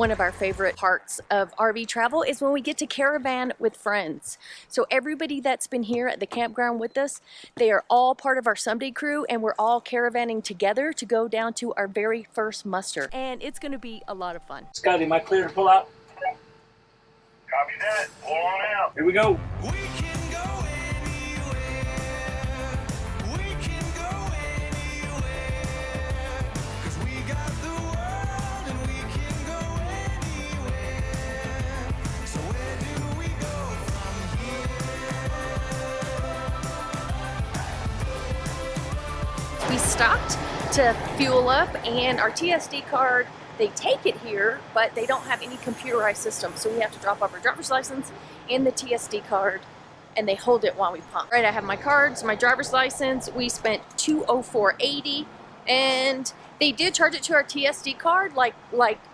One of our favorite parts of RV travel is when we get to caravan with friends. So everybody that's been here at the campground with us, they are all part of our someday crew, and we're all caravanning together to go down to our very first muster. And it's gonna be a lot of fun. Scotty, am I clear to pull out? Copy that. Pull on out. Here we go. We stopped to fuel up, and our TSD card, they take it here, but they don't have any computerized system. So we have to drop off our driver's license and the TSD card, and they hold it while we pump. Right, I have my cards, my driver's license. We spent $204.80, and they did charge it to our TSD card like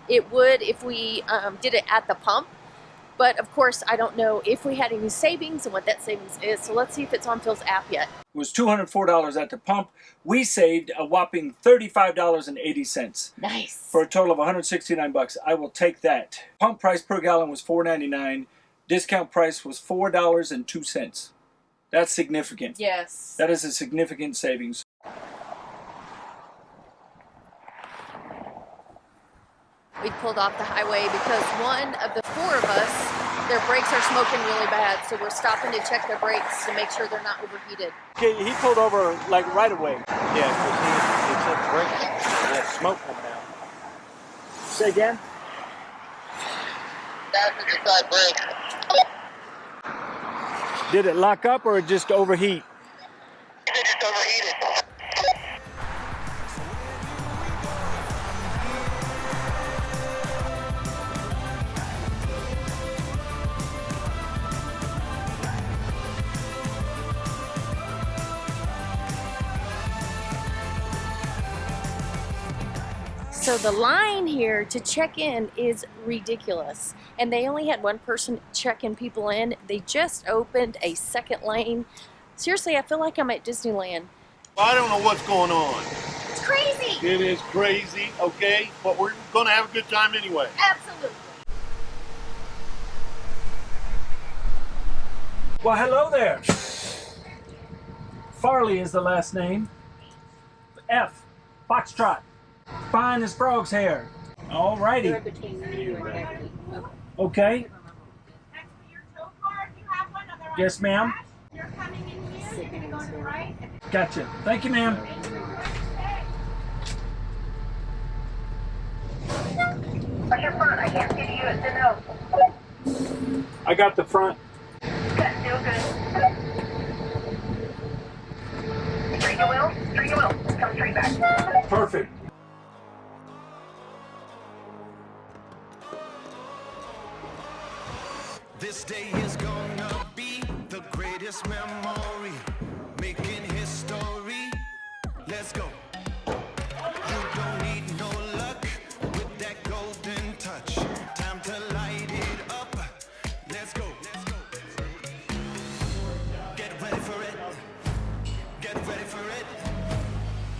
it would if we did it at the pump. But of course, I don't know if we had any savings and what that savings is. So let's see if it's on Phil's app yet. It was $204 at the pump. We saved a whopping $35.80. Nice. For a total of $169. I will take that. Pump price per gallon was $4.99. Discount price was $4.02. That's significant. Yes. That is a significant savings. We pulled off the highway because one of the four of us, their brakes are smoking really bad. So we're stopping to check their brakes to make sure they're not overheated. Okay, he pulled over like right away. Yeah, because he said brake. He had smoke coming out. Say again? Passenger side brake. Did it lock up or it just overheat? It just overheated. So the line here to check in is ridiculous. And they only had one person checking people in. They just opened a second lane. Seriously, I feel like I'm at Disneyland. I don't know what's going on. It's crazy. It is crazy, okay? But we're going to have a good time anyway. Absolutely. Well, hello there. Farley is the last name. F. Foxtrot. Fine as frog's hair. All righty. Okay. Yes, ma'am. Gotcha. Thank you, ma'am. What's your front? I can't see you. It's a no. I got the front. Good. Still good. Straighten your wheel. Straighten your wheel. Come straight back. Perfect. This day is gonna be the greatest memory, making history. Let's go. You don't need no luck with that golden touch. Time to light it up. Let's go. Let's go. Get ready for it. Get ready for it.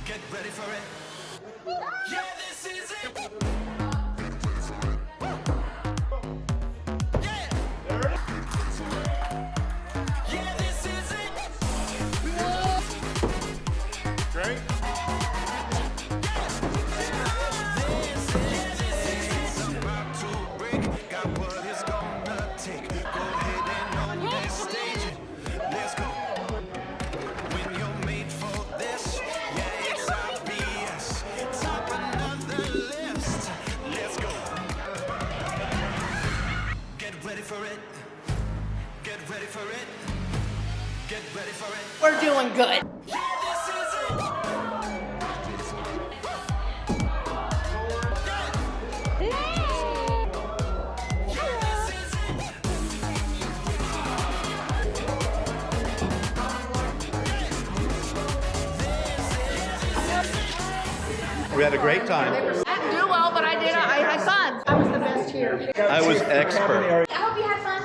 Get ready for it. Yeah, this is it. Great. We're doing good. We had a great time. I didn't do well, but I did. I had fun. I was the best here. I was expert. I hope you had fun.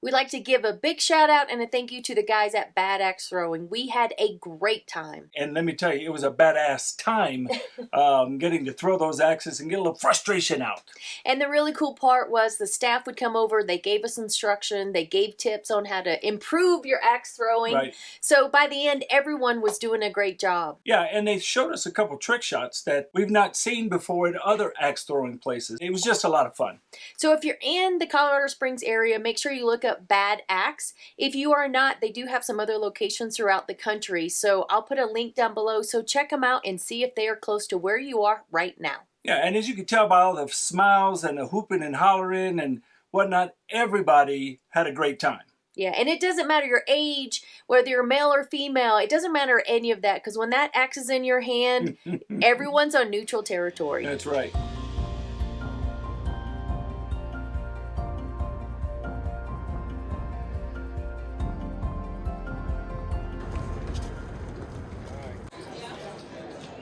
We'd like to give a big shout out and a thank you to the guys at Bad Axe Throwing. We had a great time. And let me tell you, it was a badass time getting to throw those axes and get a little frustration out. And the really cool part was the staff would come over, they gave us instruction, they gave tips on how to improve your axe throwing. Right. So by the end, everyone was doing a great job. Yeah, and they showed us a couple trick shots that we've not seen before in other axe throwing places. It was just a lot of fun. So if you're in the Colorado Springs area, make sure you look up Bad Axe. If you are not, they do have some other locations throughout the country. So I'll put a link down below. So check them out and see if they are close to where you are right now. Yeah, and as you can tell by all the smiles and the hooping and hollering and whatnot, everybody had a great time. Yeah, and it doesn't matter your age, whether you're male or female. It doesn't matter any of that, because when that axe is in your hand, everyone's on neutral territory. That's right.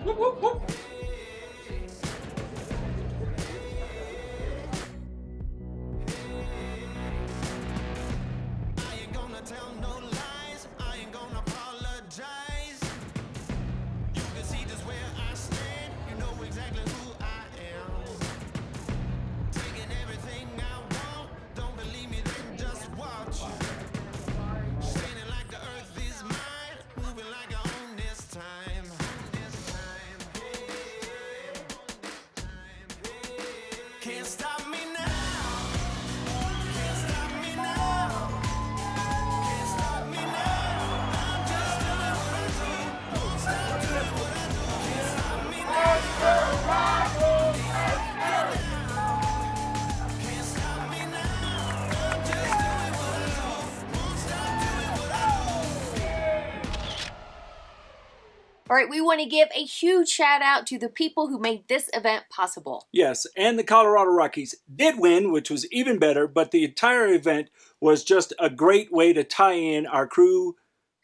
Whoop, whoop, whoop. Tell no lies, I ain't gonna apologize. You can see just where I stand, you know exactly who I am. Taking everything I want, don't believe me, then just watch. Spinning like the earth is mine, moving like I own this time. Can't stop me now. Can't stop me now. All right, we want to give a huge shout out to the people who made this event possible. Yes, and the Colorado Rockies did win, which was even better, but the entire event was just a great way to tie in our crew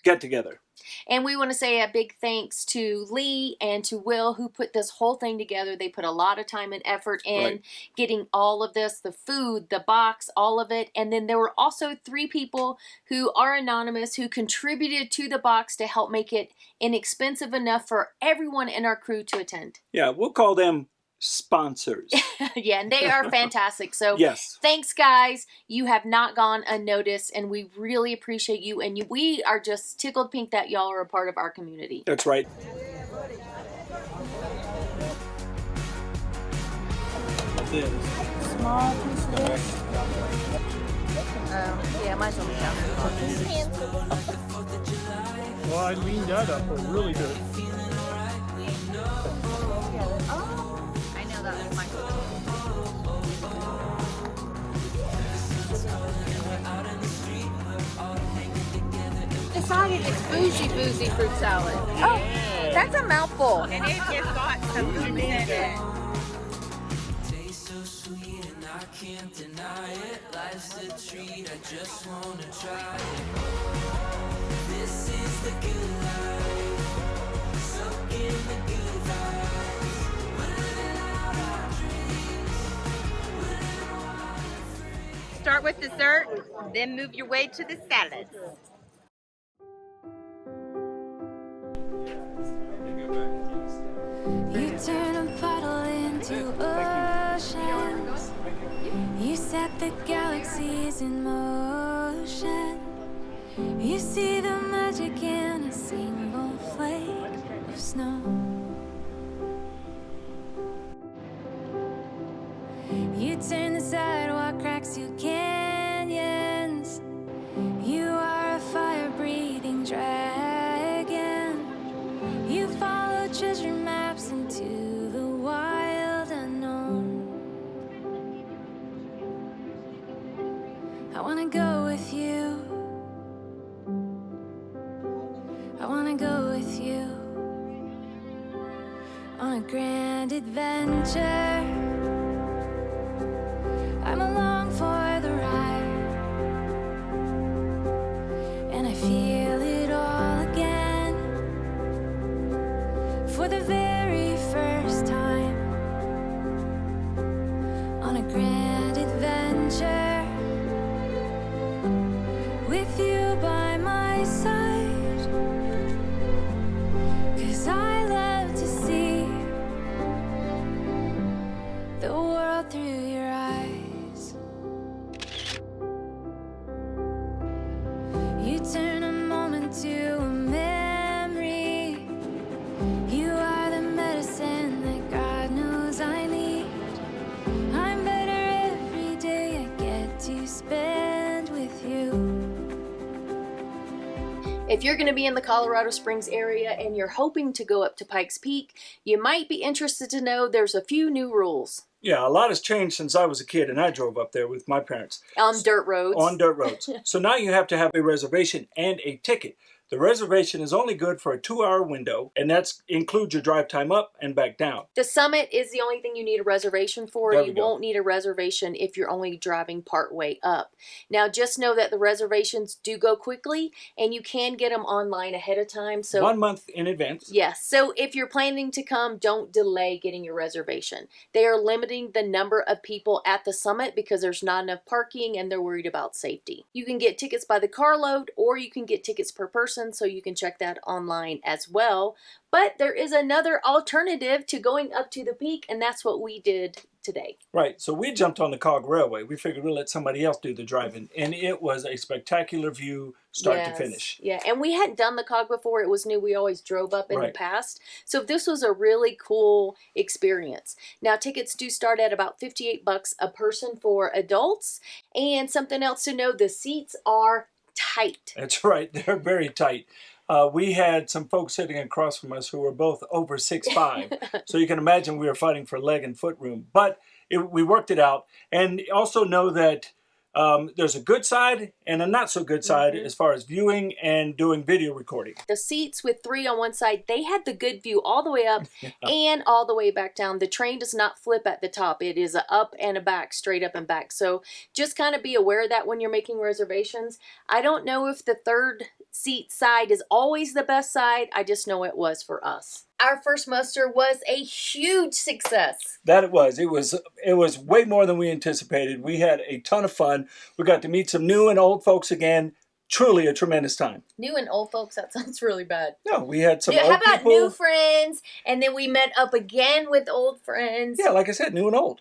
get-together. And we want to say a big thanks to Lee and to Will, who put this whole thing together. They put a lot of time and effort in getting all of this, the food, the box, all of it. And then there were also 3 people who are anonymous who contributed to the box to help make it inexpensive enough for everyone in our crew to attend. Yeah, we'll call them sponsors. Yeah, and they are fantastic. So yes, thanks, guys. You have not gone unnoticed, and we really appreciate you. And we are just tickled pink that y'all are a part of our community. that's right. Small piece of this. Yeah, might as well be down there. Well, I leaned that up really good. I know that was my decided it's boozy fruit salad. Oh, that's a mouthful. And it just got some juice in it. Tastes so sweet and I can't deny it. Life's a treat, I just wanna try it. This is the good life. Soak in the good vibes. We're living out our dreams. We're living wild and free. Start with dessert, then move your way to the salads. You turn a puddle into oceans. You set the galaxies in motion. You see the magic in a single flake of snow. You turn the sidewalk cracks to canyons. You are a fire-breathing dragon. You follow treasure maps into the wild unknown. I wanna go with you. I wanna go with you on a grand adventure. I'm along for the ride, and I feel it all again for the very first time on a grand adventure. If you're going to be in the Colorado Springs area and you're hoping to go up to Pikes Peak, you might be interested to know there's a few new rules. Yeah, a lot has changed since I was a kid and I drove up there with my parents. On dirt roads. On dirt roads. So now you have to have a reservation and a ticket. The reservation is only good for a 2-hour window, and that includes your drive time up and back down. The summit is the only thing you need a reservation for. You won't need a reservation if you're only driving part way up. Now, just know that the reservations do go quickly, and you can get them online ahead of time. So 1 month in advance. Yes. So if you're planning to come, don't delay getting your reservation. They are limiting the number of people at the summit because there's not enough parking, and they're worried about safety. You can get tickets by the carload, or you can get tickets per person. So you can check that online as well. But there is another alternative to going up to the peak, and that's what we did today. Right. So we jumped on the Cog Railway. We figured we'll let somebody else do the driving, and it was a spectacular view start to finish. Yeah, and we hadn't done the Cog before. It was new. We always drove up in the past. So this was a really cool experience. Now, tickets do start at about $58 a person for adults. And something else to know, the seats are tight. That's right. They're very tight. We had some folks sitting across from us who were both over 6'5". So you can imagine we were fighting for leg and foot room. But we worked it out. And also know that there's a good side and a not so good side as far as viewing and doing video recording. The seats with 3 on one side, they had the good view all the way up and all the way back down. The train does not flip at the top. It is a up and a back, straight up and back. So just kind of be aware of that when you're making reservations. I don't know if the third seat side is always the best side. I just know it was for us. Our first muster was a huge success. That it was. It was way more than we anticipated. We had a ton of fun. We got to meet some new and old folks again. Truly a tremendous time. New and old folks, that sounds really bad. No, we had some old how about people. new friends, and then we met up again with old friends. Yeah, like I said, new and old.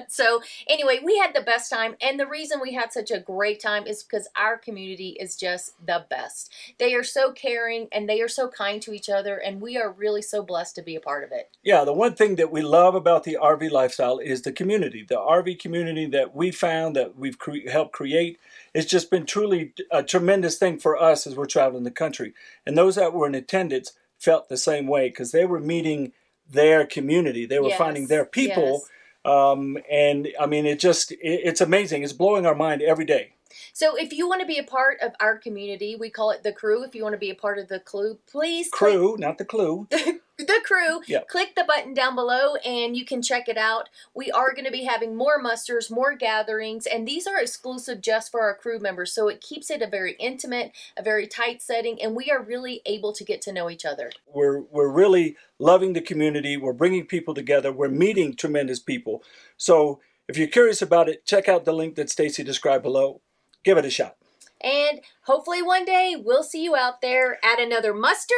So anyway, we had the best time, and the reason we had such a great time is because our community is just the best. They are so caring, and they are so kind to each other, and we are really so blessed to be a part of it. Yeah, the one thing that we love about the RV lifestyle is the community. The RV community that we found, that we've helped create, it's just been truly a tremendous thing for us as we're traveling the country. And those that were in attendance felt the same way because they were meeting their community. They were finding their people. And I mean, it's amazing. It's blowing our mind every day. So if you want to be a part of our community, we call it the crew. If you want to be a part of the crew, please crew, not the clue. The crew. Yep. Click the button down below and you can check it out. We are going to be having more musters, more gatherings, and these are exclusive just for our crew members. So it keeps it a very intimate, a very tight setting, and we are really able to get to know each other. We're really loving the community. We're bringing people together. We're meeting tremendous people. So if you're curious about it, check out the link that Stacy described below. Give it a shot. And hopefully one day we'll see you out there at another muster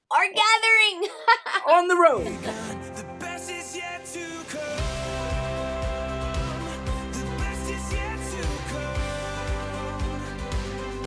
or gathering. On the road.